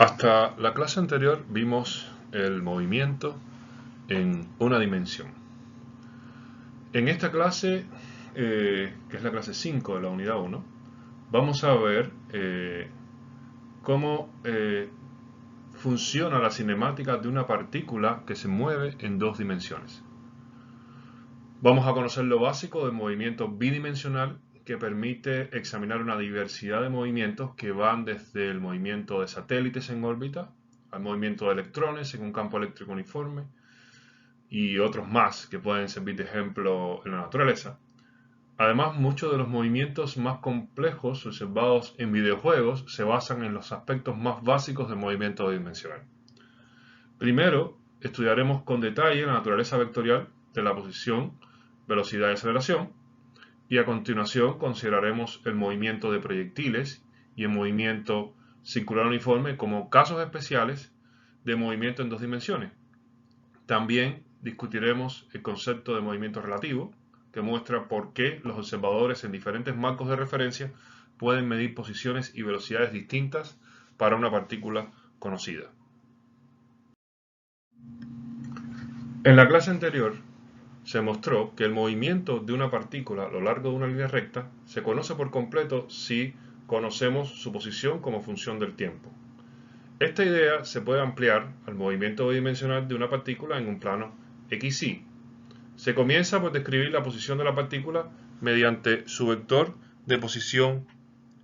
Hasta la clase anterior vimos el movimiento en una dimensión. En esta clase, que es la clase 5 de la unidad 1, vamos a ver cómo funciona la cinemática de una partícula que se mueve en dos dimensiones. Vamos a conocer lo básico del movimiento bidimensional, que permite examinar una diversidad de movimientos que van desde el movimiento de satélites en órbita al movimiento de electrones en un campo eléctrico uniforme y otros más que pueden servir de ejemplo en la naturaleza. Además, muchos de los movimientos más complejos observados en videojuegos se basan en los aspectos más básicos del movimiento bidimensional. Primero, estudiaremos con detalle la naturaleza vectorial de la posición, velocidad y aceleración, y a continuación consideraremos el movimiento de proyectiles y el movimiento circular uniforme como casos especiales de movimiento en dos dimensiones. También discutiremos el concepto de movimiento relativo, que muestra por qué los observadores en diferentes marcos de referencia pueden medir posiciones y velocidades distintas para una partícula conocida. En la clase anterior se mostró que el movimiento de una partícula a lo largo de una línea recta se conoce por completo si conocemos su posición como función del tiempo. Esta idea se puede ampliar al movimiento bidimensional de una partícula en un plano XY. Se comienza por describir la posición de la partícula mediante su vector de posición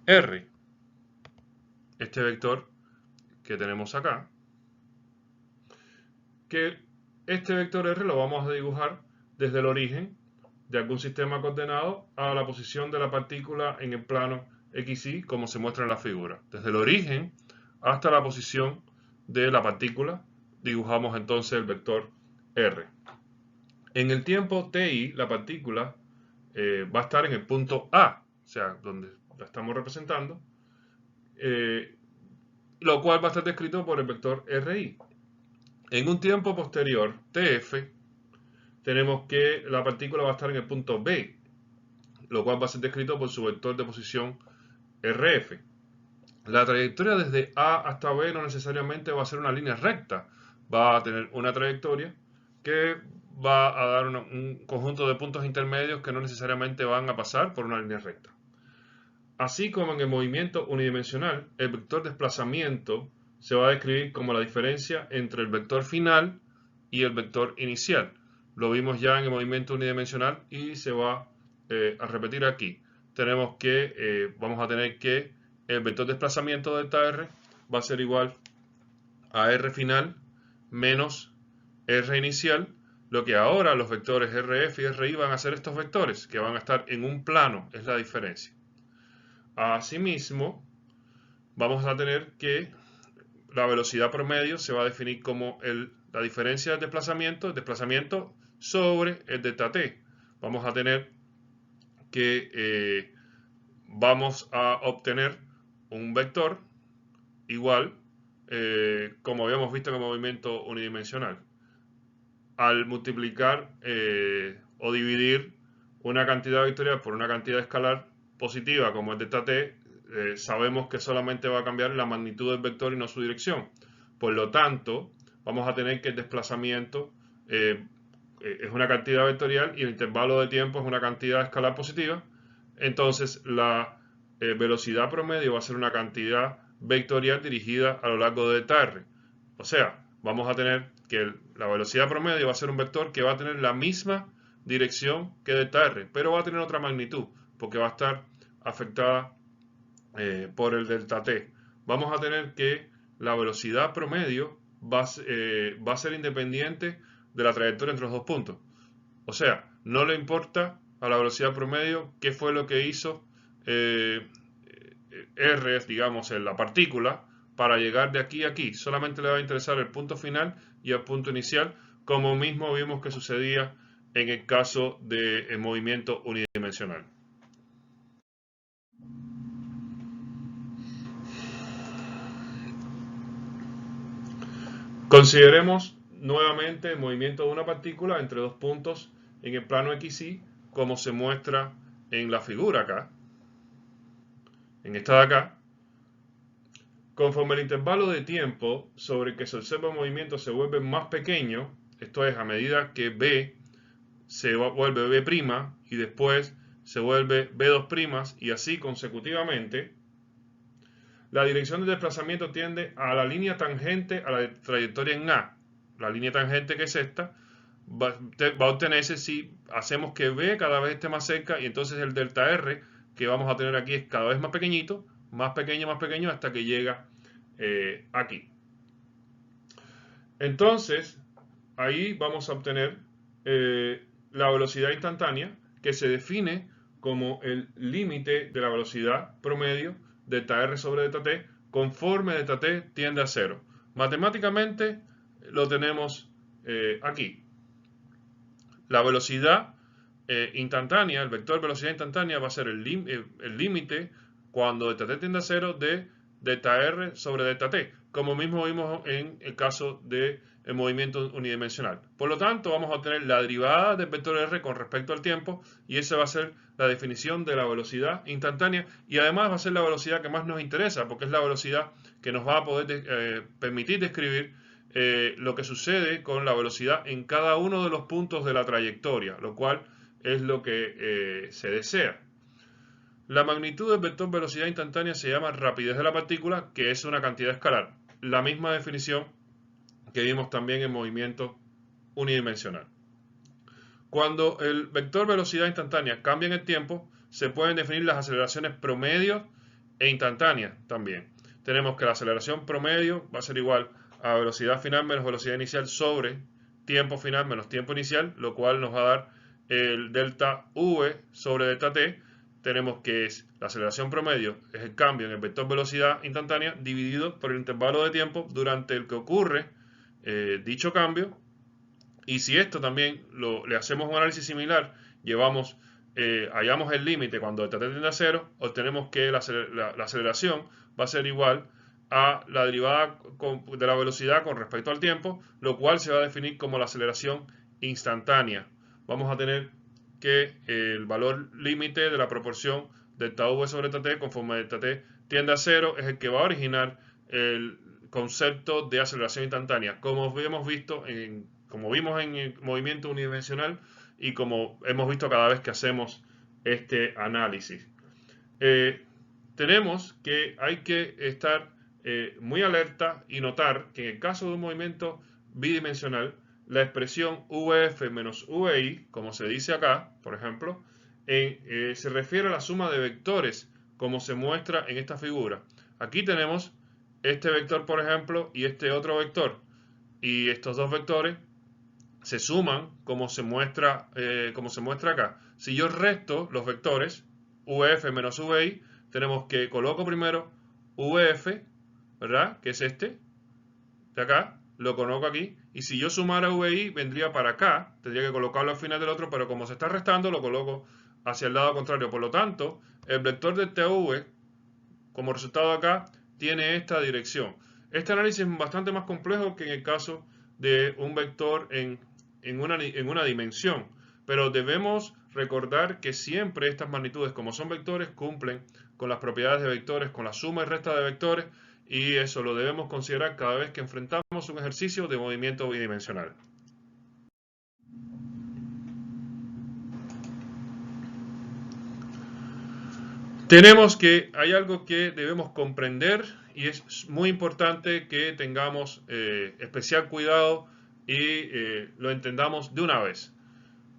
R. Este vector que tenemos acá, que este vector R lo vamos a dibujar desde el origen de algún sistema coordenado a la posición de la partícula en el plano XY, como se muestra en la figura. Desde el origen hasta la posición de la partícula dibujamos entonces el vector R. En el tiempo TI, la partícula va a estar en el punto A, o sea, donde la estamos representando, lo cual va a estar descrito por el vector RI. En un tiempo posterior, TF, tenemos que la partícula va a estar en el punto B, lo cual va a ser descrito por su vector de posición RF. La trayectoria desde A hasta B no necesariamente va a ser una línea recta, va a tener una trayectoria que va a dar un conjunto de puntos intermedios que no necesariamente van a pasar por una línea recta. Así como en el movimiento unidimensional, el vector desplazamiento se va a describir como la diferencia entre el vector final y el vector inicial. Lo vimos ya en el movimiento unidimensional y se va a repetir aquí. Vamos a tener que el vector desplazamiento de delta R va a ser igual a R final menos R inicial, lo que ahora los vectores RF y RI van a ser estos vectores, que van a estar en un plano, es la diferencia. Asimismo, vamos a tener que la velocidad promedio se va a definir como la diferencia del desplazamiento sobre el delta t. Vamos a tener que vamos a obtener un vector igual como habíamos visto en el movimiento unidimensional. Al multiplicar o dividir una cantidad vectorial por una cantidad escalar positiva como el delta t, sabemos que solamente va a cambiar la magnitud del vector y no su dirección. Por lo tanto, vamos a tener que el desplazamiento es una cantidad vectorial y el intervalo de tiempo es una cantidad escalar positiva. Entonces, la velocidad promedio va a ser una cantidad vectorial dirigida a lo largo de delta r. O sea, vamos a tener que la velocidad promedio va a ser un vector que va a tener la misma dirección que delta r, pero va a tener otra magnitud, porque va a estar afectada por el delta t. Vamos a tener que la velocidad promedio va a ser independiente de la trayectoria entre los dos puntos. O sea, no le importa a la velocidad promedio qué fue lo que hizo R, digamos, en la partícula para llegar de aquí a aquí. Solamente le va a interesar el punto final y el punto inicial, como mismo vimos que sucedía en el caso del movimiento unidimensional. Consideremos nuevamente el movimiento de una partícula entre dos puntos en el plano XY, como se muestra en la figura acá, en esta de acá. Conforme el intervalo de tiempo sobre el que se observa el movimiento se vuelve más pequeño, esto es, a medida que B se vuelve B' y después se vuelve B2' y así consecutivamente, la dirección del desplazamiento tiende a la línea tangente a la trayectoria en A. La línea tangente, que es esta, va a obtenerse si hacemos que B cada vez esté más cerca, y entonces el delta R que vamos a tener aquí es cada vez más pequeñito, más pequeño hasta que llega aquí. Entonces, ahí vamos a obtener la velocidad instantánea, que se define como el límite de la velocidad promedio delta R sobre delta T conforme delta T tiende a 0. Matemáticamente lo tenemos aquí. La velocidad instantánea, el vector velocidad instantánea va a ser el límite cuando delta T tiende a 0 de delta R sobre delta T, como mismo vimos en el caso del movimiento unidimensional. Por lo tanto, vamos a obtener la derivada del vector R con respecto al tiempo, y esa va a ser la definición de la velocidad instantánea, y además va a ser la velocidad que más nos interesa, porque es la velocidad que nos va a poder permitir describir lo que sucede con la velocidad en cada uno de los puntos de la trayectoria, lo cual es lo que se desea. La magnitud del vector velocidad instantánea se llama rapidez de la partícula, que es una cantidad escalar. La misma definición que vimos también en movimiento unidimensional. Cuando el vector velocidad instantánea cambia en el tiempo, se pueden definir las aceleraciones promedio e instantáneas también. Tenemos que la aceleración promedio va a ser igual a velocidad final menos velocidad inicial sobre tiempo final menos tiempo inicial, lo cual nos va a dar el delta V sobre delta T. Tenemos que es la aceleración promedio, es el cambio en el vector velocidad instantánea dividido por el intervalo de tiempo durante el que ocurre dicho cambio. Y si esto también le hacemos un análisis similar, hallamos el límite cuando delta T tiende a 0, obtenemos que la aceleración va a ser igual a la derivada de la velocidad con respecto al tiempo, lo cual se va a definir como la aceleración instantánea. Vamos a tener que el valor límite de la proporción delta V sobre delta T conforme delta T tiende a 0 es el que va a originar el concepto de aceleración instantánea, como vimos en el movimiento unidimensional y como hemos visto cada vez que hacemos este análisis. Tenemos que hay que estar muy alerta y notar que en el caso de un movimiento bidimensional, la expresión VF menos VI, como se dice acá, por ejemplo, se refiere a la suma de vectores, como se muestra en esta figura. Aquí tenemos este vector, por ejemplo, y este otro vector, y estos dos vectores se suman como se muestra acá. Si yo resto los vectores VF menos VI, tenemos que coloco primero VF, ¿verdad? Que es este de acá, lo coloco aquí, y si yo sumara VI vendría para acá, tendría que colocarlo al final del otro, pero como se está restando lo coloco hacia el lado contrario. Por lo tanto, el vector de TV como resultado acá tiene esta dirección. Este análisis es bastante más complejo que en el caso de un vector en una dimensión, pero debemos recordar que siempre estas magnitudes, como son vectores, cumplen con las propiedades de vectores, con la suma y resta de vectores, y eso lo debemos considerar cada vez que enfrentamos un ejercicio de movimiento bidimensional. Hay algo que debemos comprender y es muy importante que tengamos especial cuidado y lo entendamos de una vez.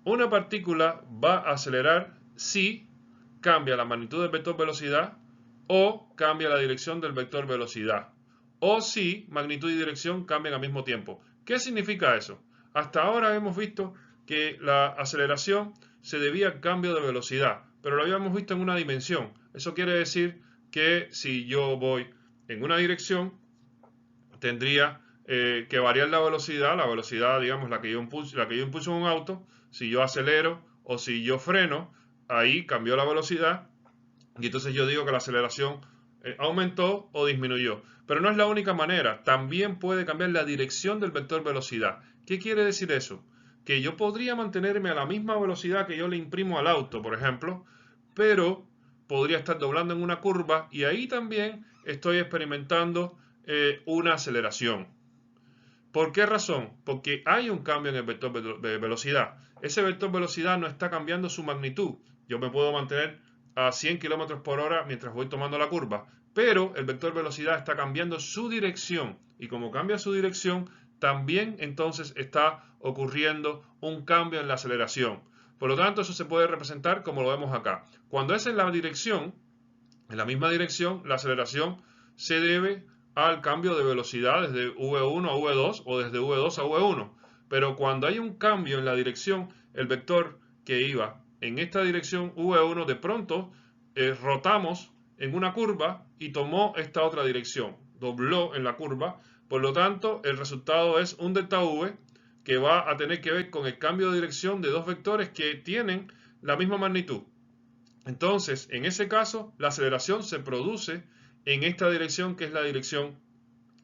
Una partícula va a acelerar si cambia la magnitud del vector velocidad o cambia la dirección del vector velocidad, o si magnitud y dirección cambian al mismo tiempo. ¿Qué significa eso? Hasta ahora hemos visto que la aceleración se debía al cambio de velocidad, pero lo habíamos visto en una dimensión. Eso quiere decir que si yo voy en una dirección, tendría que variar la velocidad, digamos, la que yo impulso en un auto. Si yo acelero o si yo freno, ahí cambió la velocidad y entonces yo digo que la aceleración aumentó o disminuyó. Pero no es la única manera, también puede cambiar la dirección del vector velocidad. ¿Qué quiere decir eso? Que yo podría mantenerme a la misma velocidad que yo le imprimo al auto, por ejemplo, pero podría estar doblando en una curva y ahí también estoy experimentando una aceleración. ¿Por qué razón? Porque hay un cambio en el vector de velocidad. Ese vector velocidad no está cambiando su magnitud. Yo me puedo mantener a 100 km por hora mientras voy tomando la curva, pero el vector velocidad está cambiando su dirección. Y como cambia su dirección, también entonces está ocurriendo un cambio en la aceleración. Por lo tanto, eso se puede representar como lo vemos acá. Cuando es en la dirección, en la misma dirección, la aceleración se debe al cambio de velocidad desde V1 a V2 o desde V2 a V1. Pero cuando hay un cambio en la dirección, el vector que iba en esta dirección V1 de pronto rotamos en una curva y tomó esta otra dirección, dobló en la curva. Por lo tanto, el resultado es un delta V que va a tener que ver con el cambio de dirección de dos vectores que tienen la misma magnitud. Entonces, en ese caso, la aceleración se produce en esta dirección que es la dirección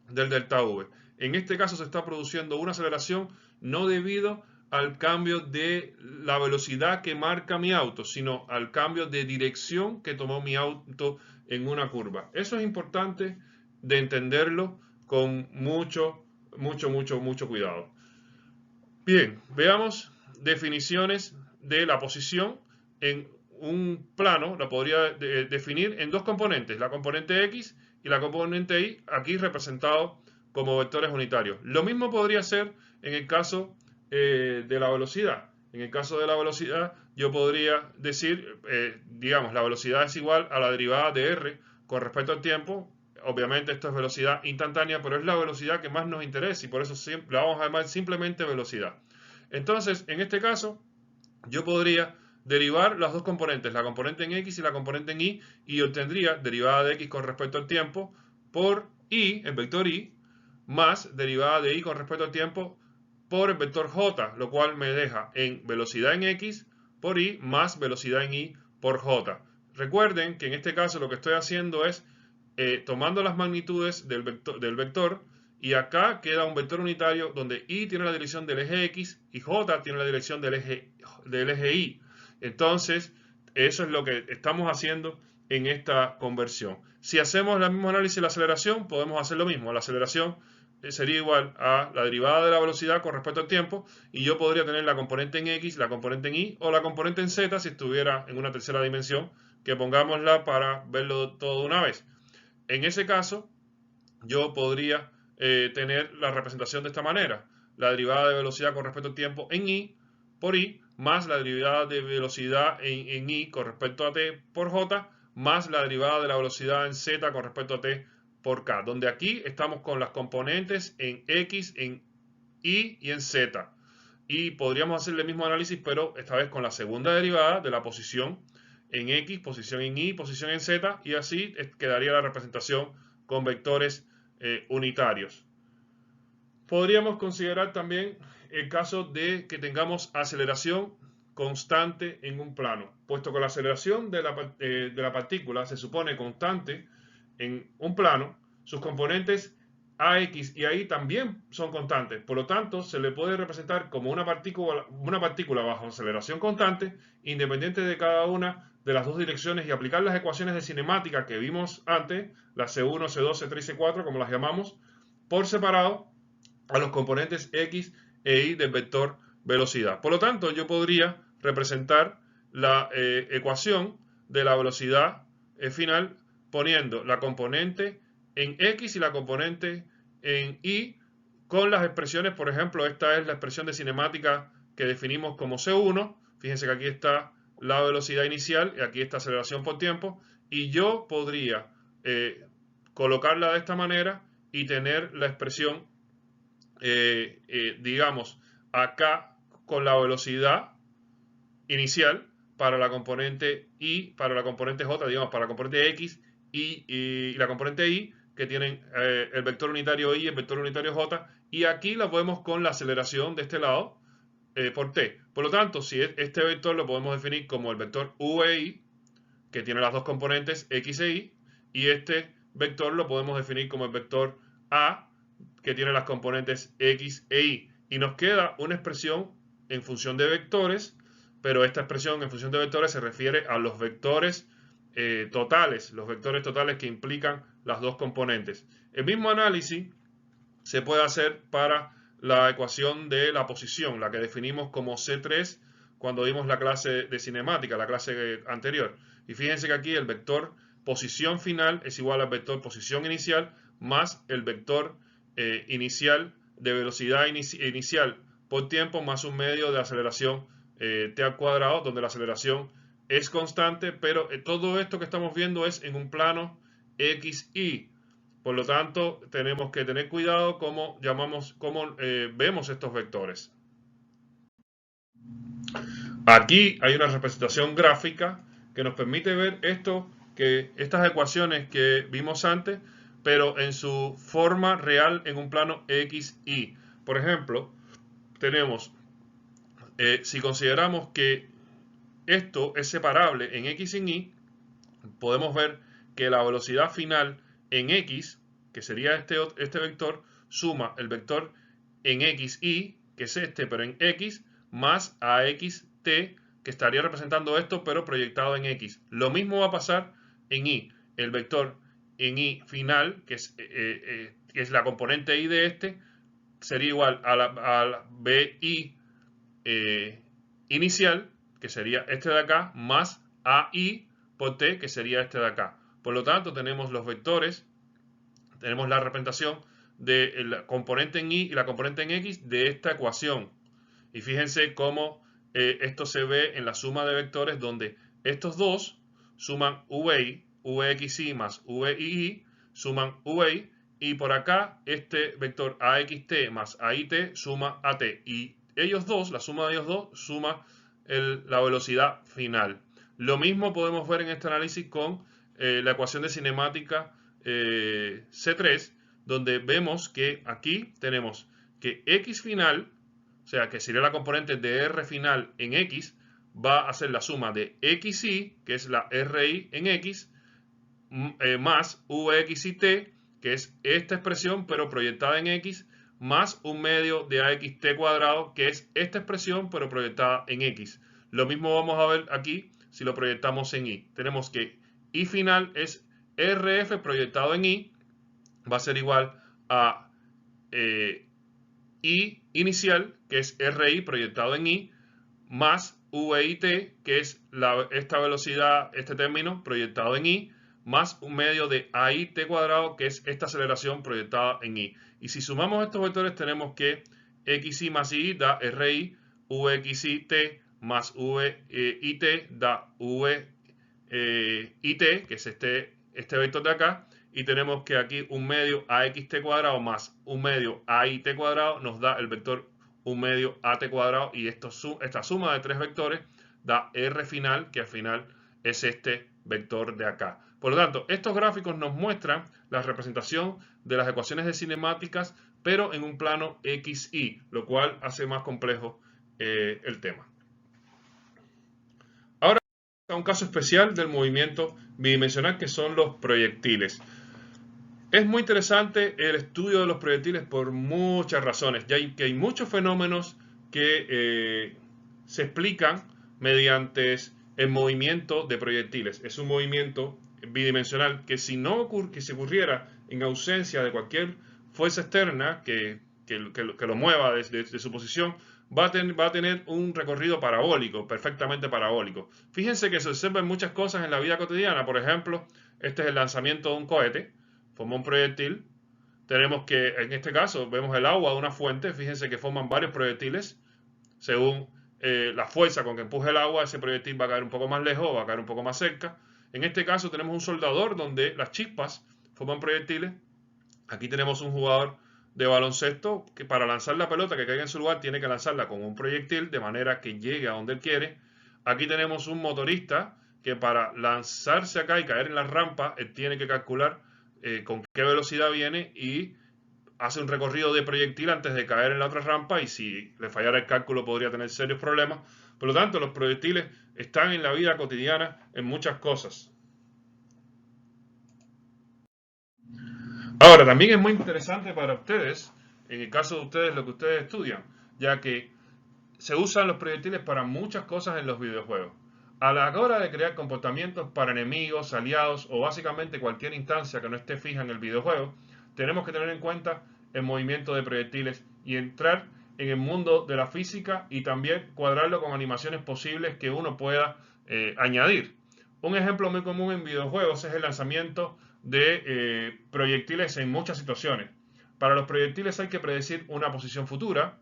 del delta V. En este caso se está produciendo una aceleración no debido al cambio de la velocidad que marca mi auto, sino al cambio de dirección que tomó mi auto en una curva. Eso es importante de entenderlo con mucho cuidado. Bien, veamos definiciones de la posición en un plano. La podría definir en dos componentes, la componente X y la componente Y, aquí representado como vectores unitarios. Lo mismo podría ser en el caso de la velocidad. En el caso de la velocidad, yo podría decir, digamos, la velocidad es igual a la derivada de R con respecto al tiempo. Obviamente esto es velocidad instantánea, pero es la velocidad que más nos interesa y por eso la vamos a llamar simplemente velocidad. Entonces, en este caso, yo podría derivar las dos componentes, la componente en X y la componente en Y, y obtendría derivada de X con respecto al tiempo por Y, el vector Y, más derivada de Y con respecto al tiempo por el vector J, lo cual me deja en velocidad en X por Y más velocidad en Y por J. Recuerden que en este caso lo que estoy haciendo es tomando las magnitudes del vector y acá queda un vector unitario donde Y tiene la dirección del eje X y J tiene la dirección del eje Y. Entonces, eso es lo que estamos haciendo en esta conversión. Si hacemos el mismo análisis de la aceleración, podemos hacer lo mismo. La aceleración sería igual a la derivada de la velocidad con respecto al tiempo y yo podría tener la componente en X, la componente en Y o la componente en Z si estuviera en una tercera dimensión, que pongámosla para verlo todo de una vez. En ese caso, yo podría tener la representación de esta manera. La derivada de velocidad con respecto al tiempo en Y por Y, más la derivada de velocidad en Y con respecto a T por J, más la derivada de la velocidad en Z con respecto a T por K. Donde aquí estamos con las componentes en X, en Y y en Z. Y podríamos hacer el mismo análisis, pero esta vez con la segunda derivada de la posición en X, posición en Y, posición en Z, y así quedaría la representación con vectores unitarios. Podríamos considerar también el caso de que tengamos aceleración constante en un plano, puesto que la aceleración de la partícula se supone constante en un plano, sus componentes AX y AI también son constantes, por lo tanto se le puede representar como una partícula bajo aceleración constante, independiente de cada una de las dos direcciones y aplicar las ecuaciones de cinemática que vimos antes, las C1, C2, C3 y C4, como las llamamos, por separado a los componentes X e Y del vector velocidad. Por lo tanto, yo podría representar la ecuación de la velocidad final poniendo la componente en X y la componente en Y con las expresiones, por ejemplo, esta es la expresión de cinemática que definimos como C1. Fíjense que aquí está la velocidad inicial y aquí está aceleración por tiempo. Y yo podría colocarla de esta manera y tener la expresión, digamos, acá con la velocidad inicial para la componente Y, para la componente J, digamos, para la componente X y la componente Y, que tienen el vector unitario Y y el vector unitario J, y aquí la podemos con la aceleración de este lado por T. Por lo tanto, si este vector lo podemos definir como el vector VI, que tiene las dos componentes X e Y, y este vector lo podemos definir como el vector A, que tiene las componentes X e Y. Y nos queda una expresión en función de vectores, pero esta expresión en función de vectores se refiere a los vectores totales, los vectores totales que implican las dos componentes. El mismo análisis se puede hacer para la ecuación de la posición, la que definimos como C3 cuando vimos la clase de cinemática, la clase anterior. Y fíjense que aquí el vector posición final es igual al vector posición inicial más el vector inicial de velocidad inicial por tiempo más un medio de aceleración t al cuadrado, donde la aceleración es constante, pero todo esto que estamos viendo es en un plano XY. Por lo tanto, tenemos que tener cuidado cómo vemos estos vectores. Aquí hay una representación gráfica que nos permite ver estas ecuaciones que vimos antes, pero en su forma real en un plano XY. Por ejemplo, tenemos, si consideramos que esto es separable en X y en Y, podemos ver que la velocidad final en X, que sería este vector, suma el vector en XY, que es este, pero en X, más AXT, que estaría representando esto, pero proyectado en X. Lo mismo va a pasar en Y. El vector en Y final, que es la componente Y de este, sería igual a la BI inicial, que sería este de acá, más AI por T, que sería este de acá. Por lo tanto, tenemos los vectores, tenemos la representación de la componente en Y y la componente en X de esta ecuación. Y fíjense cómo esto se ve en la suma de vectores, donde estos dos suman VI, VXY más VII, suman VI, y por acá este vector AXT más AIT suma AT. Y ellos dos, la suma de ellos dos, suma la velocidad final. Lo mismo podemos ver en este análisis con la ecuación de cinemática C3, donde vemos que aquí tenemos que X final, o sea que sería la componente de R final en X, va a ser la suma de XY, que es la RI en X, más VXYT, que es esta expresión pero proyectada en X, más un medio de AXT cuadrado, que es esta expresión pero proyectada en X. Lo mismo vamos a ver aquí si lo proyectamos en Y. Tenemos que Y final es RF proyectado en Y, va a ser igual a Y inicial, que es RI proyectado en Y, más VIT, que es esta velocidad, este término proyectado en Y, más un medio de AIT cuadrado, que es esta aceleración proyectada en Y. Y si sumamos estos vectores, tenemos que XY más Y da RI, VXYT más VIT da VIT, que es este vector de acá. Y tenemos que aquí un medio AXT cuadrado más un medio AIT cuadrado nos da el vector un medio AT cuadrado, y esta suma de tres vectores da R final, que al final es este vector de acá. Por lo tanto, estos gráficos nos muestran la representación de las ecuaciones de cinemáticas, pero en un plano XY, lo cual hace más complejo el tema. Ahora, un caso especial del movimiento bidimensional, que son los proyectiles. Es muy interesante el estudio de los proyectiles por muchas razones, ya que hay muchos fenómenos que se explican mediante el movimiento de proyectiles. Es un movimiento bidimensional que si se ocurriera en ausencia de cualquier fuerza externa que lo mueva desde su posición, va a tener un recorrido parabólico, perfectamente parabólico. Fíjense que se observan muchas cosas en la vida cotidiana. Por ejemplo, este es el lanzamiento de un cohete. Forma un proyectil. Tenemos que, en este caso, vemos el agua de una fuente. Fíjense que forman varios proyectiles. Según la fuerza con que empuje el agua, ese proyectil va a caer un poco más lejos o va a caer un poco más cerca. En este caso tenemos un soldador donde las chispas forman proyectiles. Aquí tenemos un jugador de baloncesto que para lanzar la pelota que caiga en su lugar tiene que lanzarla con un proyectil de manera que llegue a donde él quiere. Aquí tenemos un motorista que para lanzarse acá y caer en la rampa, él tiene que calcular con qué velocidad viene y hace un recorrido de proyectil antes de caer en la otra rampa, y si le fallara el cálculo podría tener serios problemas. Por lo tanto, los proyectiles están en la vida cotidiana en muchas cosas. Ahora, también es muy interesante para ustedes, en el caso de ustedes, lo que ustedes estudian, ya que se usan los proyectiles para muchas cosas en los videojuegos. A la hora de crear comportamientos para enemigos, aliados o básicamente cualquier instancia que no esté fija en el videojuego, tenemos que tener en cuenta el movimiento de proyectiles y entrar en el mundo de la física y también cuadrarlo con animaciones posibles que uno pueda añadir. Un ejemplo muy común en videojuegos es el lanzamiento de proyectiles en muchas situaciones. Para los proyectiles hay que predecir una posición futura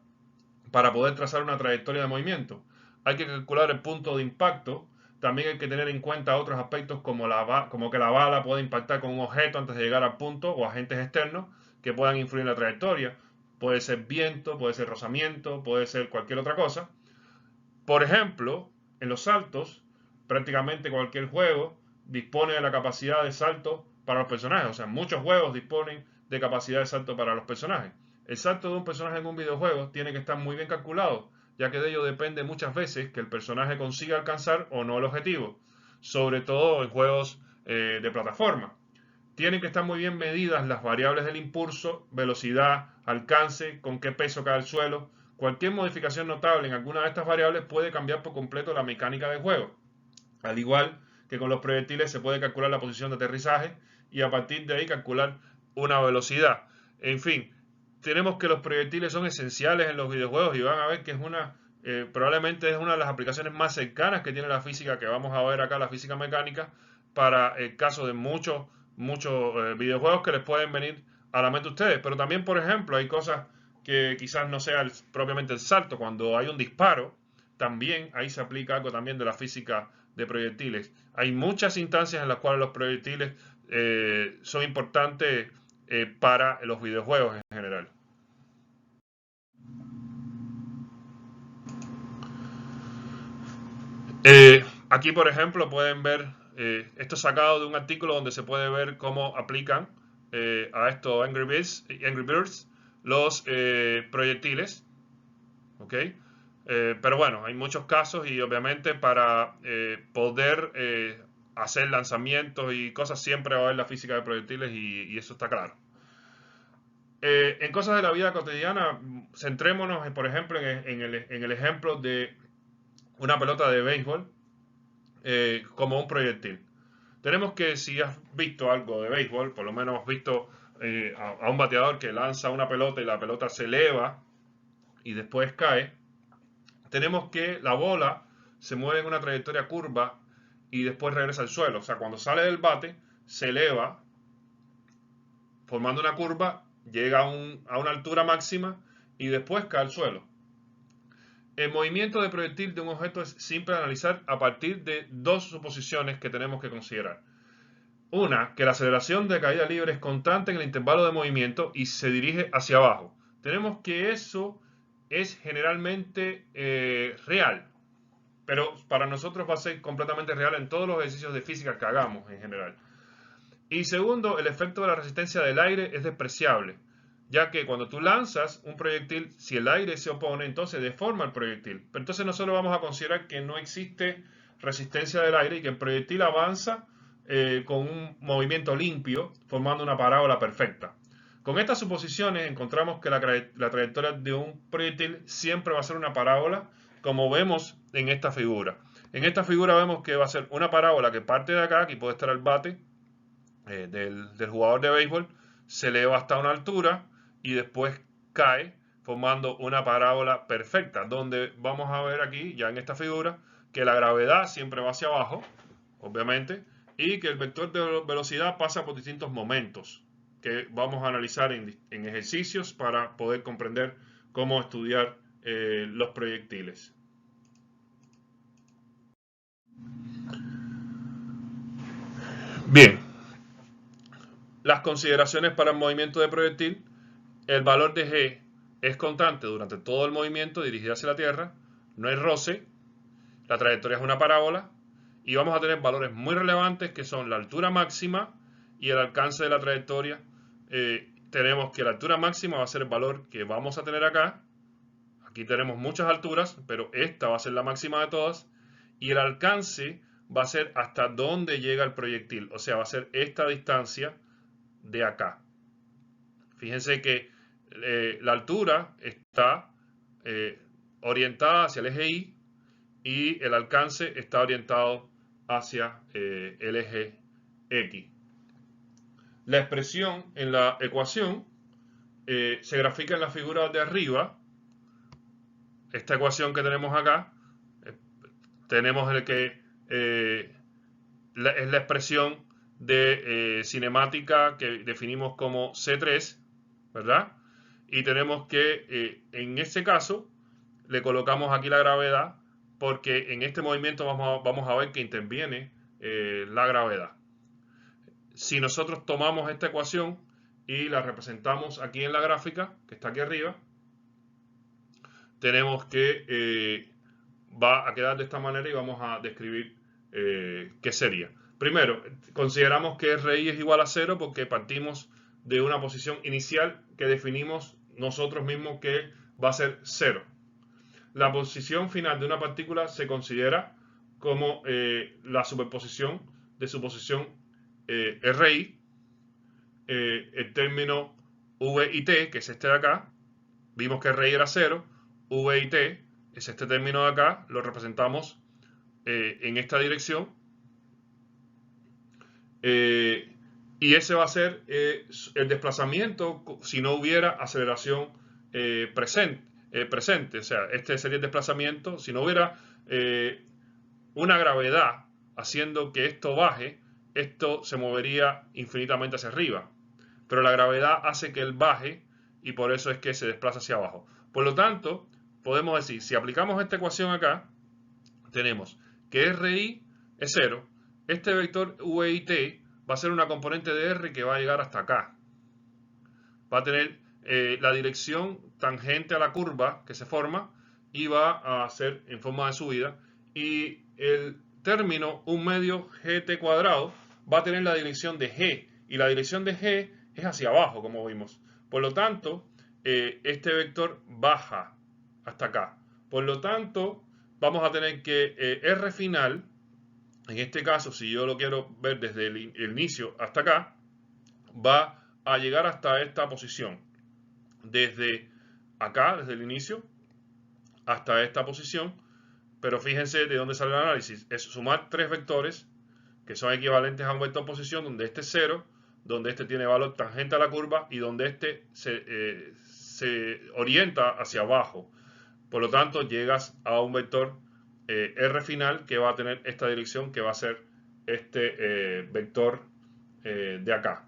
para poder trazar una trayectoria de movimiento. Hay que calcular el punto de impacto. También hay que tener en cuenta otros aspectos como que la bala puede impactar con un objeto antes de llegar al punto o agentes externos que puedan influir en la trayectoria. Puede ser viento, puede ser rozamiento, puede ser cualquier otra cosa. Por ejemplo, en los saltos, prácticamente cualquier juego dispone de la capacidad de salto para los personajes. O sea, muchos juegos disponen de capacidad de salto para los personajes. El salto de un personaje en un videojuego tiene que estar muy bien calculado, ya que de ello depende muchas veces que el personaje consiga alcanzar o no el objetivo, sobre todo en juegos de plataforma. Tienen que estar muy bien medidas las variables del impulso, velocidad, alcance, con qué peso cae el suelo. Cualquier modificación notable en alguna de estas variables puede cambiar por completo la mecánica del juego. Al igual que con los proyectiles se puede calcular la posición de aterrizaje y a partir de ahí calcular una velocidad. En fin, tenemos que los proyectiles son esenciales en los videojuegos y van a ver que probablemente es una de las aplicaciones más cercanas que tiene la física que vamos a ver acá, la física mecánica, para el caso de muchos videojuegos que les pueden venir a la mente a ustedes. Pero también, por ejemplo, hay cosas que quizás no sea propiamente el salto. Cuando hay un disparo, también ahí se aplica algo también de la física de proyectiles. Hay muchas instancias en las cuales los proyectiles son importantes para los videojuegos en general. Aquí, por ejemplo, pueden ver esto sacado de un artículo donde se puede ver cómo aplican a estos Angry Birds los proyectiles. ¿Ok? Pero bueno, hay muchos casos y obviamente para poder hacer lanzamientos y cosas siempre va a haber la física de proyectiles y eso está claro. En cosas de la vida cotidiana, centrémonos, por ejemplo, en el ejemplo de una pelota de béisbol como un proyectil. Tenemos que, si has visto algo de béisbol, por lo menos has visto a un bateador que lanza una pelota y la pelota se eleva y después cae, tenemos que la bola se mueve en una trayectoria curva y después regresa al suelo. O sea, cuando sale del bate, se eleva formando una curva, llega a una altura máxima y después cae al suelo. El movimiento de proyectil de un objeto es simple de analizar a partir de dos suposiciones que tenemos que considerar. Una, que la aceleración de caída libre es constante en el intervalo de movimiento y se dirige hacia abajo. Tenemos que eso es generalmente real, pero para nosotros va a ser completamente real en todos los ejercicios de física que hagamos en general. Y segundo, el efecto de la resistencia del aire es despreciable, ya que cuando tú lanzas un proyectil, si el aire se opone, entonces deforma el proyectil. Pero entonces nosotros vamos a considerar que no existe resistencia del aire y que el proyectil avanza con un movimiento limpio, formando una parábola perfecta. Con estas suposiciones encontramos que la trayectoria de un proyectil siempre va a ser una parábola, como vemos en esta figura. En esta figura vemos que va a ser una parábola que parte de acá, aquí puede estar el bate del jugador de béisbol, se eleva hasta una altura y después cae formando una parábola perfecta, donde vamos a ver aquí, ya en esta figura, que la gravedad siempre va hacia abajo, obviamente, y que el vector de velocidad pasa por distintos momentos que vamos a analizar en ejercicios para poder comprender cómo estudiar los proyectiles. Bien, las consideraciones para el movimiento de proyectil: el valor de G es constante durante todo el movimiento dirigido hacia la Tierra, no hay roce, la trayectoria es una parábola y vamos a tener valores muy relevantes que son la altura máxima y el alcance de la trayectoria. Tenemos que la altura máxima va a ser el valor que vamos a tener acá. Aquí tenemos muchas alturas, pero esta va a ser la máxima de todas. Y el alcance va a ser hasta dónde llega el proyectil, o sea, va a ser esta distancia de acá. Fíjense que la altura está orientada hacia el eje Y y el alcance está orientado hacia el eje X. La expresión en la ecuación se grafica en la figura de arriba. Esta ecuación que tenemos acá, tenemos el que es la expresión de cinemática que definimos como C3, ¿verdad? Y tenemos que, en este caso, le colocamos aquí la gravedad, porque en este movimiento vamos a ver que interviene la gravedad. Si nosotros tomamos esta ecuación y la representamos aquí en la gráfica, que está aquí arriba, tenemos que va a quedar de esta manera y vamos a describir qué sería. Primero, consideramos que RI es igual a 0 porque partimos de una posición inicial que definimos nosotros mismos que va a ser 0. La posición final de una partícula se considera como la superposición de su posición RI. El término V y T, que es este de acá, vimos que RI era 0, V y T es este término de acá, lo representamos en esta dirección, y ese va a ser el desplazamiento si no hubiera aceleración presente. O sea, este sería el desplazamiento si no hubiera una gravedad haciendo que esto baje, esto se movería infinitamente hacia arriba, pero la gravedad hace que él baje y por eso es que se desplaza hacia abajo. Por lo tanto, podemos decir, si aplicamos esta ecuación acá, tenemos que RI es 0, este vector VIT va a ser una componente de R que va a llegar hasta acá. Va a tener la dirección tangente a la curva que se forma y va a ser en forma de subida. Y el término 1 medio GT cuadrado va a tener la dirección de G. Y la dirección de G es hacia abajo, como vimos. Por lo tanto, este vector baja hasta acá. Por lo tanto, vamos a tener que R final, en este caso, si yo lo quiero ver desde el inicio hasta acá, va a llegar hasta esta posición. Desde acá, desde el inicio, hasta esta posición. Pero fíjense de dónde sale el análisis. Es sumar tres vectores que son equivalentes a un vector posición, donde este es 0, donde este tiene valor tangente a la curva y donde este se orienta hacia abajo. Por lo tanto, llegas a un vector R final que va a tener esta dirección, que va a ser este vector de acá.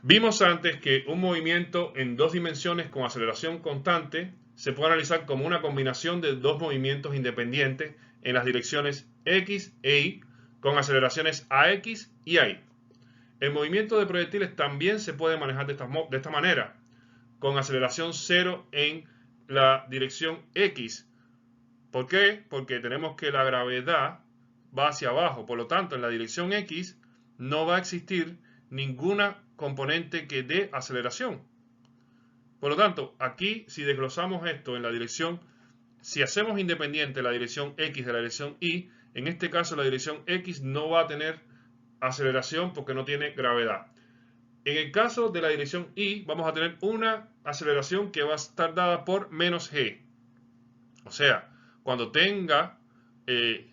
Vimos antes que un movimiento en dos dimensiones con aceleración constante se puede analizar como una combinación de dos movimientos independientes en las direcciones X e Y con aceleraciones AX y AY. El movimiento de proyectiles también se puede manejar de esta manera, con aceleración 0 en la dirección X. ¿Por qué? Porque tenemos que la gravedad va hacia abajo. Por lo tanto, en la dirección X no va a existir ninguna componente que dé aceleración. Por lo tanto, aquí si desglosamos esto en la dirección, si hacemos independiente la dirección X de la dirección Y, en este caso la dirección X no va a tener aceleración porque no tiene gravedad. En el caso de la dirección Y, vamos a tener una aceleración que va a estar dada por menos G. O sea, cuando tenga el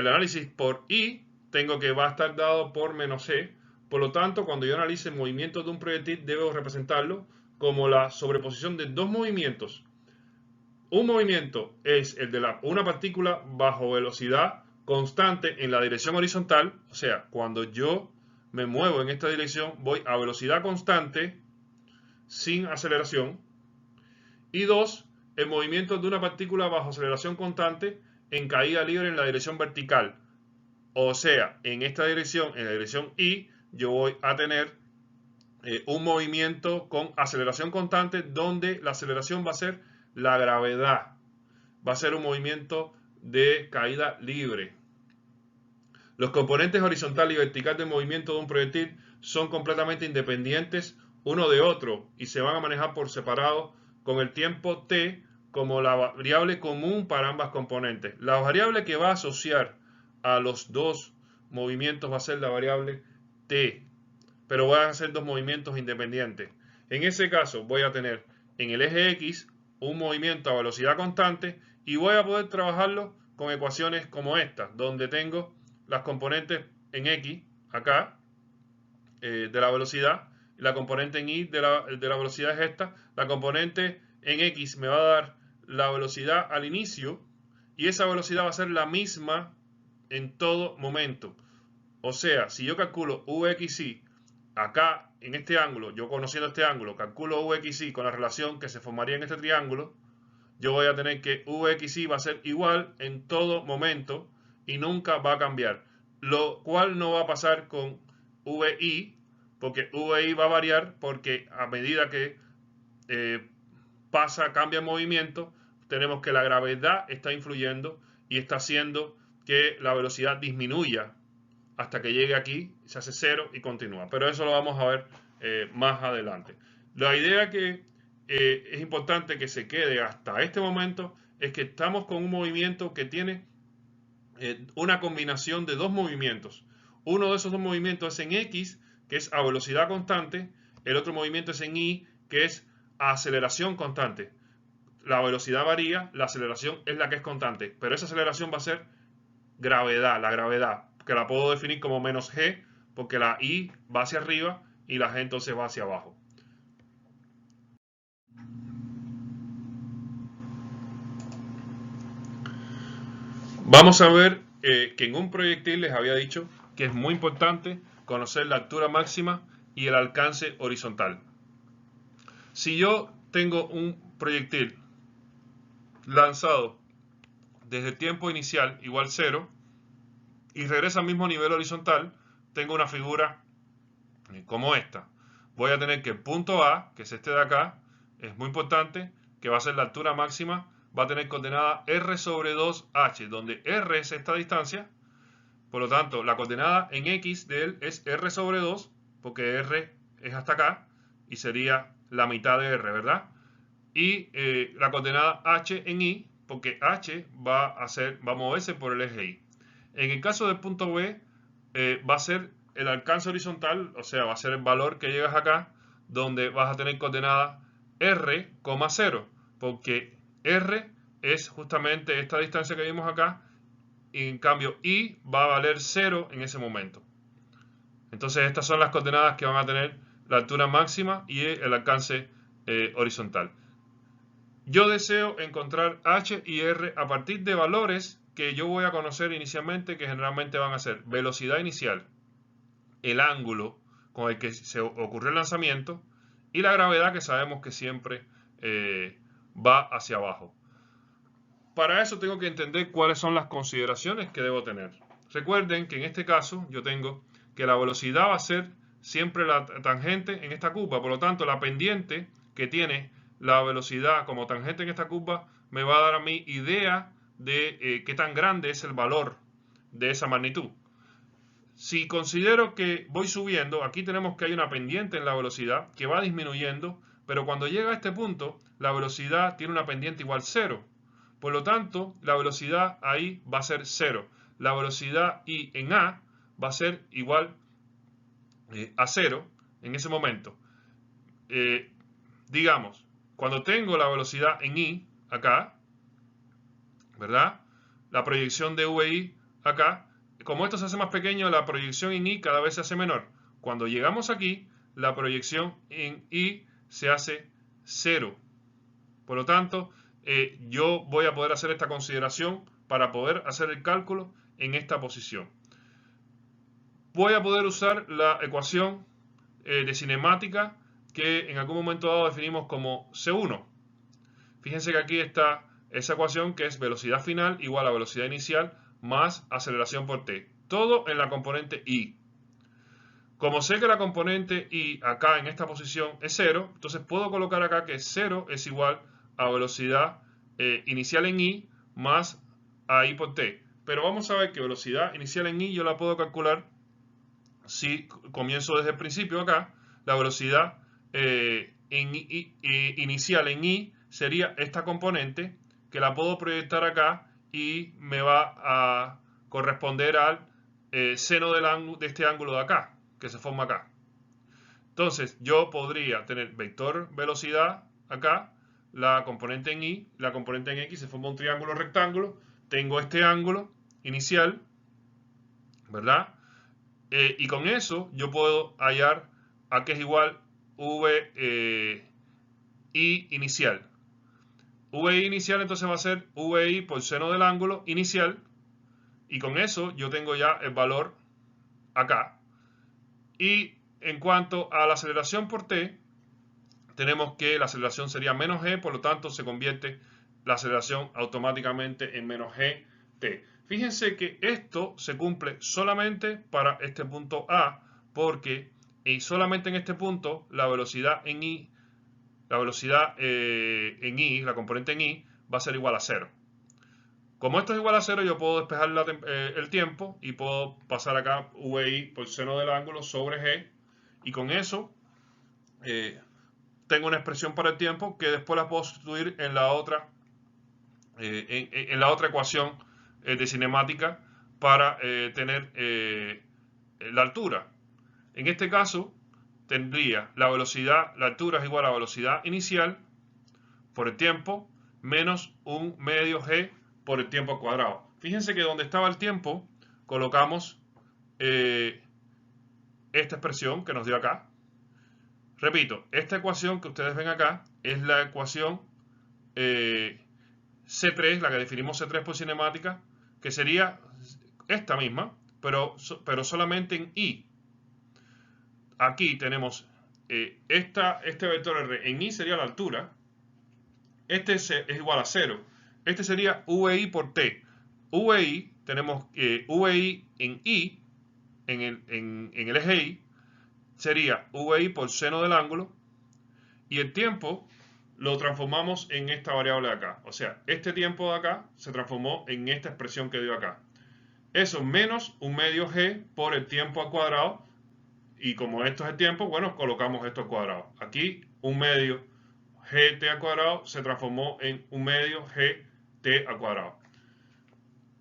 análisis por Y, tengo que va a estar dado por menos G. Por lo tanto, cuando yo analice el movimiento de un proyectil, debo representarlo como la sobreposición de dos movimientos. Un movimiento es el de una partícula bajo velocidad constante en la dirección horizontal. O sea, cuando yo me muevo en esta dirección, voy a velocidad constante sin aceleración. Y dos, el movimiento de una partícula bajo aceleración constante en caída libre en la dirección vertical. O sea, en esta dirección, en la dirección Y, yo voy a tener un movimiento con aceleración constante donde la aceleración va a ser la gravedad. Va a ser un movimiento de caída libre. Los componentes horizontal y vertical del movimiento de un proyectil son completamente independientes uno de otro y se van a manejar por separado con el tiempo t como la variable común para ambas componentes. La variable que va a asociar a los dos movimientos va a ser la variable t, pero van a ser dos movimientos independientes. En ese caso voy a tener en el eje X un movimiento a velocidad constante Y voy a poder trabajarlo con ecuaciones como esta, donde tengo las componentes en X, acá, de la velocidad. La componente en Y de la velocidad es esta. La componente en X me va a dar la velocidad al inicio y esa velocidad va a ser la misma en todo momento. O sea, si yo calculo Vxy acá en este ángulo, yo conociendo este ángulo, calculo Vxy con la relación que se formaría en este triángulo, yo voy a tener que Vxy va a ser igual en todo momento y nunca va a cambiar. Lo cual no va a pasar con Vi, porque Vi va a variar porque a medida que cambia el movimiento, tenemos que la gravedad está influyendo y está haciendo que la velocidad disminuya hasta que llegue aquí, se hace cero y continúa. Pero eso lo vamos a ver más adelante. La idea que es importante que se quede hasta este momento es que estamos con un movimiento que tiene una combinación de dos movimientos. Uno de esos dos movimientos es en X, que es a velocidad constante. El otro movimiento es en Y, que es a aceleración constante. La velocidad varía, la aceleración es la que es constante, pero esa aceleración va a ser gravedad, la gravedad, que la puedo definir como menos G, porque la I va hacia arriba y la G entonces va hacia abajo. Vamos a ver que en un proyectil les había dicho que es muy importante conocer la altura máxima y el alcance horizontal. Si yo tengo un proyectil lanzado desde el tiempo inicial igual 0 y regresa al mismo nivel horizontal, tengo una figura como esta. Voy a tener que el punto A, que es este de acá, es muy importante, que va a ser la altura máxima, va a tener coordenada R sobre 2H, donde R es esta distancia. Por lo tanto, la coordenada en X de él es R sobre 2, porque R es hasta acá, y sería la mitad de R, ¿verdad? Y la coordenada H en Y, porque H va a moverse por el eje Y. En el caso del punto B, va a ser el alcance horizontal, o sea, va a ser el valor que llegas acá, donde vas a tener coordenada R, 0, porque R es justamente esta distancia que vimos acá, y en cambio Y va a valer 0 en ese momento. Entonces estas son las coordenadas que van a tener la altura máxima y el alcance horizontal. Yo deseo encontrar H y R a partir de valores que yo voy a conocer inicialmente, que generalmente van a ser velocidad inicial, el ángulo con el que se ocurrió el lanzamiento y la gravedad, que sabemos que siempre va hacia abajo. Para eso tengo que entender cuáles son las consideraciones que debo tener. Recuerden que en este caso yo tengo que la velocidad va a ser siempre la tangente en esta curva, por lo tanto la pendiente que tiene la velocidad como tangente en esta curva me va a dar a mí idea de qué tan grande es el valor de esa magnitud. Si considero que voy subiendo, aquí tenemos que hay una pendiente en la velocidad que va disminuyendo, pero cuando llega a este punto, la velocidad tiene una pendiente igual 0. Por lo tanto, la velocidad ahí va a ser 0. La velocidad I en A va a ser igual a 0 en ese momento. Digamos, cuando tengo la velocidad en I acá, ¿verdad? La proyección de VI acá, como esto se hace más pequeño, la proyección en I cada vez se hace menor. Cuando llegamos aquí, la proyección en I se hace 0. Por lo tanto, yo voy a poder hacer esta consideración para poder hacer el cálculo en esta posición. Voy a poder usar la ecuación de cinemática que en algún momento dado definimos como C1. Fíjense que aquí está esa ecuación que es velocidad final igual a velocidad inicial más aceleración por t. Todo en la componente I. Como sé que la componente I acá en esta posición es 0, entonces puedo colocar acá que 0 es igual a velocidad inicial en I más a I por t. Pero vamos a ver que velocidad inicial en I yo la puedo calcular si comienzo desde el principio acá. La velocidad inicial en I sería esta componente que la puedo proyectar acá y me va a corresponder al seno de este ángulo de acá, que se forma acá. Entonces yo podría tener vector velocidad acá la componente en Y, la componente en X, se forma un triángulo rectángulo, tengo este ángulo inicial, ¿verdad? Y con eso yo puedo hallar a que es igual VI inicial. VI inicial entonces va a ser VI por seno del ángulo inicial, y con eso yo tengo ya el valor acá. Y en cuanto a la aceleración por t, tenemos que la aceleración sería menos g, por lo tanto se convierte la aceleración automáticamente en menos gt. Fíjense que esto se cumple solamente para este punto A, porque solamente en este punto la velocidad en y, la componente en y, va a ser igual a 0. Como esto es igual a 0, yo puedo despejar el tiempo y puedo pasar acá VI por seno del ángulo sobre G, y con eso tengo una expresión para el tiempo que después la puedo sustituir en la otra, en la otra ecuación de cinemática para tener la altura. En este caso tendría la velocidad, la altura es igual a la velocidad inicial por el tiempo menos un medio g por el tiempo al cuadrado. Fíjense que donde estaba el tiempo colocamos esta expresión que nos dio acá. Repito, esta ecuación que ustedes ven acá es la ecuación C3, la que definimos C3 por cinemática, que sería esta misma, pero solamente en Y. Aquí tenemos este vector R en Y sería la altura. Este es igual a 0. Este sería VI por T. VI, tenemos VI en Y, en el eje Y, sería VI por seno del ángulo, y el tiempo lo transformamos en esta variable de acá. O sea, este tiempo de acá se transformó en esta expresión que dio acá. Eso menos un medio g por el tiempo al cuadrado, y como esto es el tiempo, bueno, colocamos esto al cuadrado. Aquí un medio gt al cuadrado se transformó en un medio gt al cuadrado.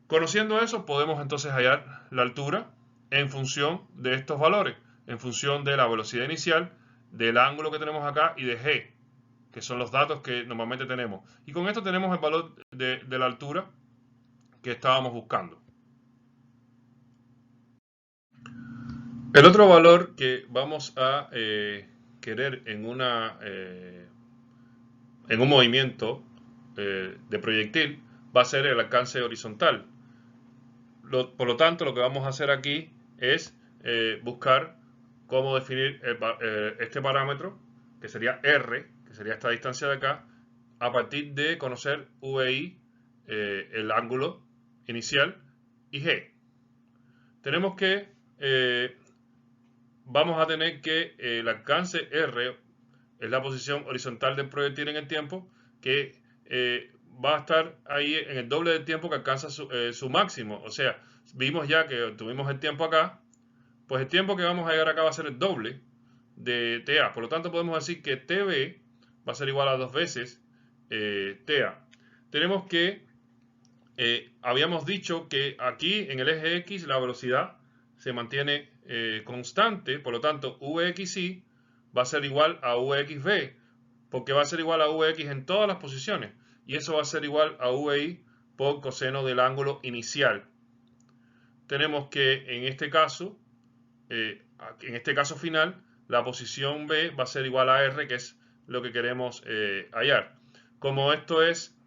Conociendo eso, podemos entonces hallar la altura en función de estos valores, en función de la velocidad inicial, del ángulo que tenemos acá y de g, que son los datos que normalmente tenemos. Y con esto tenemos el valor de la altura que estábamos buscando. El otro valor que vamos a querer en un movimiento de proyectil va a ser el alcance horizontal. Por lo tanto, lo que vamos a hacer aquí es buscar cómo definir este parámetro, que sería R, que sería esta distancia de acá, a partir de conocer VI, el ángulo inicial, y G. Tenemos que, vamos a tener que el alcance R es la posición horizontal del proyectil en el tiempo, que va a estar ahí en el doble del tiempo que alcanza su máximo. O sea, vimos ya que tuvimos el tiempo acá, pues el tiempo que vamos a llegar acá va a ser el doble de TA. Por lo tanto, podemos decir que TB va a ser igual a 2 veces TA. Tenemos que, habíamos dicho que aquí en el eje X la velocidad se mantiene constante, por lo tanto VXY va a ser igual a VXB, porque va a ser igual a Vx en todas las posiciones, y eso va a ser igual a Vi por coseno del ángulo inicial. Tenemos que en este caso final, la posición B va a ser igual a R, que es lo que queremos hallar. Como esto es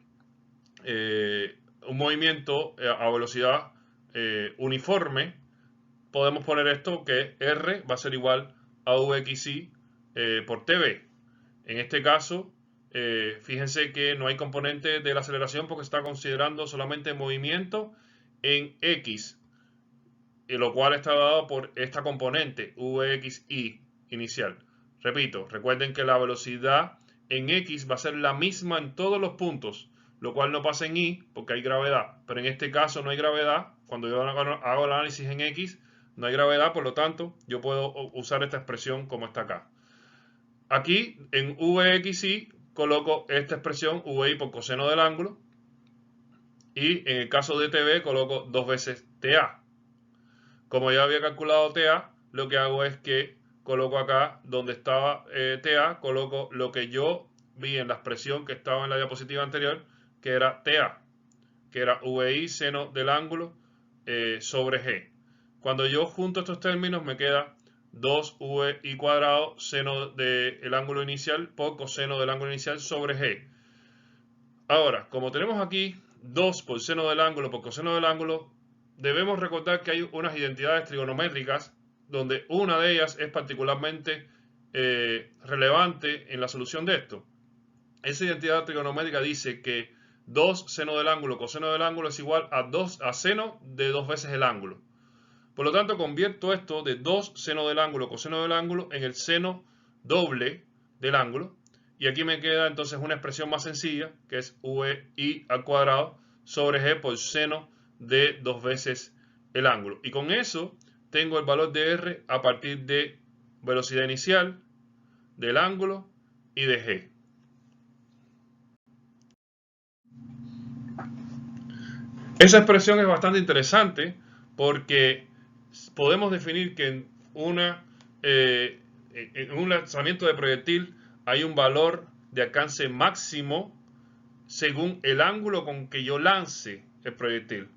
un movimiento a velocidad uniforme, podemos poner esto que R va a ser igual a VXY por TB. En este caso, fíjense que no hay componente de la aceleración porque está considerando solamente movimiento en X, lo cual está dado por esta componente VXY inicial. Repito, recuerden que la velocidad en X va a ser la misma en todos los puntos, lo cual no pasa en Y porque hay gravedad, pero en este caso no hay gravedad. Cuando yo hago el análisis en X, no hay gravedad, por lo tanto, yo puedo usar esta expresión como está acá. Aquí en VXY coloco esta expresión VI por coseno del ángulo, y en el caso de TB coloco 2 veces TA. Como ya había calculado TA, lo que hago es que coloco acá donde estaba TA, coloco lo que yo vi en la expresión que estaba en la diapositiva anterior, que era TA, que era VI seno del ángulo sobre G. Cuando yo junto estos términos me queda 2VI cuadrado seno del ángulo inicial por coseno del ángulo inicial sobre G. Ahora, como tenemos aquí 2 por seno del ángulo por coseno del ángulo, debemos recordar que hay unas identidades trigonométricas donde una de ellas es particularmente relevante en la solución de esto. Esa identidad trigonométrica dice que 2 seno del ángulo coseno del ángulo es igual a seno de 2 veces el ángulo. Por lo tanto, convierto esto de 2 seno del ángulo coseno del ángulo en el seno doble del ángulo. Y aquí me queda entonces una expresión más sencilla, que es VI al cuadrado sobre G por seno de 2 veces el ángulo. Y con eso tengo el valor de R a partir de velocidad inicial, del ángulo y de G. Esa expresión es bastante interesante porque podemos definir que en un lanzamiento de proyectil hay un valor de alcance máximo según el ángulo con que yo lance el proyectil.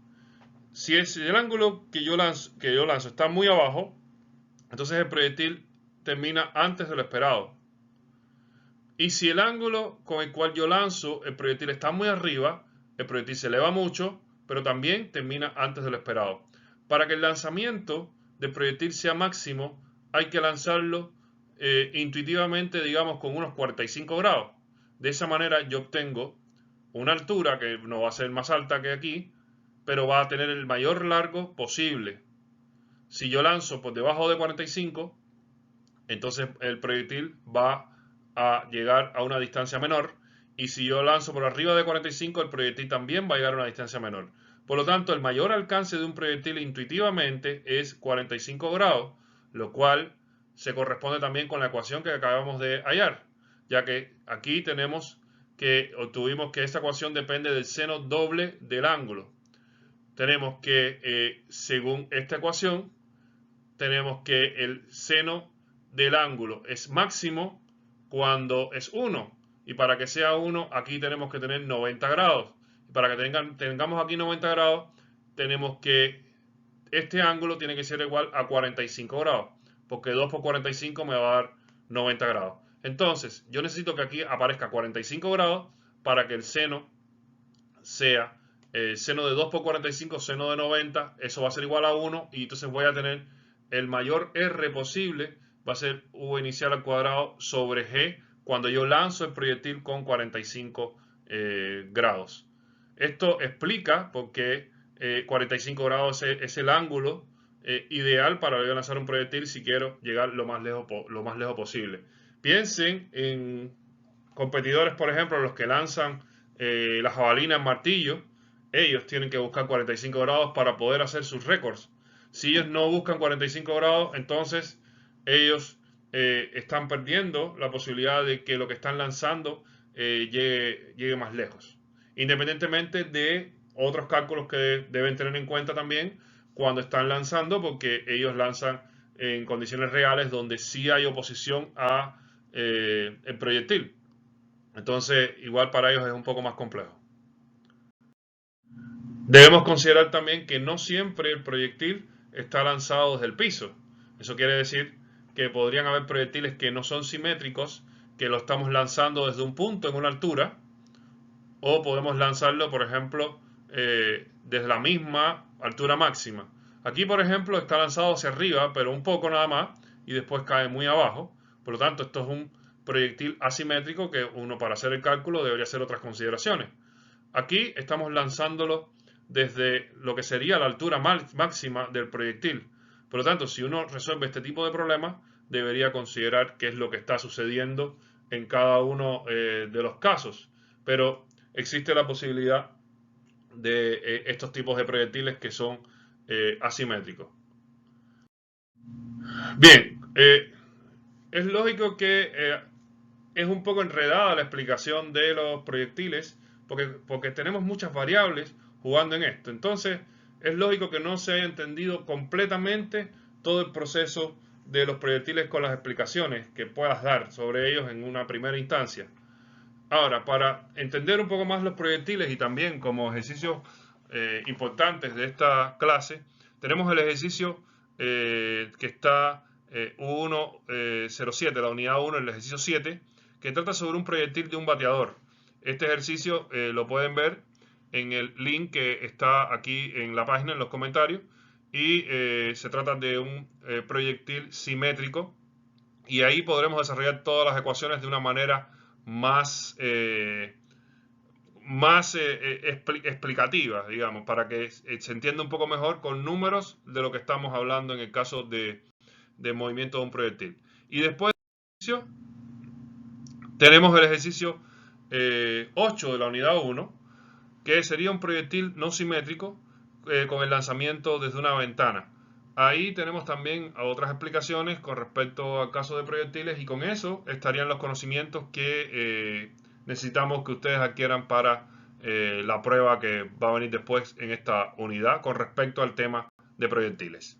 Si el ángulo que yo lanzo está muy abajo, entonces el proyectil termina antes de lo esperado. Y si el ángulo con el cual yo lanzo el proyectil está muy arriba, el proyectil se eleva mucho, pero también termina antes de lo esperado. Para que el lanzamiento del proyectil sea máximo, hay que lanzarlo intuitivamente, digamos, con unos 45 grados. De esa manera yo obtengo una altura que no va a ser más alta que aquí, pero va a tener el mayor largo posible. Si yo lanzo por debajo de 45, entonces el proyectil va a llegar a una distancia menor. Y si yo lanzo por arriba de 45, el proyectil también va a llegar a una distancia menor. Por lo tanto, el mayor alcance de un proyectil intuitivamente es 45 grados, lo cual se corresponde también con la ecuación que acabamos de hallar, ya que aquí obtuvimos que esta ecuación depende del seno doble del ángulo. Tenemos que, según esta ecuación, tenemos que el seno del ángulo es máximo cuando es 1. Y para que sea 1, aquí tenemos que tener 90 grados. Y para que tengamos aquí 90 grados, tenemos que este ángulo tiene que ser igual a 45 grados. Porque 2 por 45 me va a dar 90 grados. Entonces, yo necesito que aquí aparezca 45 grados para que el seno sea seno de 2 por 45, seno de 90. Eso va a ser igual a 1. Y entonces voy a tener el mayor R posible, va a ser V inicial al cuadrado sobre G cuando yo lanzo el proyectil con 45 grados. Esto explica por qué 45 grados es el ángulo ideal para yo lanzar un proyectil si quiero llegar lo más lejos posible. Piensen en competidores, por ejemplo, los que lanzan la jabalina en martillo. Ellos tienen que buscar 45 grados para poder hacer sus récords. Si ellos no buscan 45 grados, entonces ellos están perdiendo la posibilidad de que lo que están lanzando llegue más lejos. Independientemente de otros cálculos que deben tener en cuenta también cuando están lanzando, porque ellos lanzan en condiciones reales donde sí hay oposición a el proyectil. Entonces, igual para ellos es un poco más complejo. Debemos considerar también que no siempre el proyectil está lanzado desde el piso. Eso quiere decir que podrían haber proyectiles que no son simétricos, que lo estamos lanzando desde un punto en una altura, o podemos lanzarlo, por ejemplo, desde la misma altura máxima. Aquí, por ejemplo, está lanzado hacia arriba, pero un poco nada más, y después cae muy abajo. Por lo tanto, esto es un proyectil asimétrico que uno, para hacer el cálculo, debería hacer otras consideraciones. Aquí estamos lanzándolo desde lo que sería la altura máxima del proyectil. Por lo tanto, si uno resuelve este tipo de problemas, debería considerar qué es lo que está sucediendo en cada uno de los casos. Pero existe la posibilidad de estos tipos de proyectiles que son asimétricos. Bien, es lógico que es un poco enredada la explicación de los proyectiles porque tenemos muchas variables jugando en esto. Entonces, es lógico que no se haya entendido completamente todo el proceso de los proyectiles con las explicaciones que puedas dar sobre ellos en una primera instancia. Ahora, para entender un poco más los proyectiles y también como ejercicios importantes de esta clase, tenemos el ejercicio que está U107, la unidad 1, el ejercicio 7, que trata sobre un proyectil de un bateador. Este ejercicio lo pueden ver en el link que está aquí en la página, en los comentarios, y se trata de un proyectil simétrico y ahí podremos desarrollar todas las ecuaciones de una manera más, explicativa, digamos, para que se entienda un poco mejor con números de lo que estamos hablando en el caso de movimiento de un proyectil. Y después tenemos el ejercicio 8 de la unidad 1, que sería un proyectil no simétrico con el lanzamiento desde una ventana. Ahí tenemos también otras explicaciones con respecto al caso de proyectiles y con eso estarían los conocimientos que necesitamos que ustedes adquieran para la prueba que va a venir después en esta unidad con respecto al tema de proyectiles.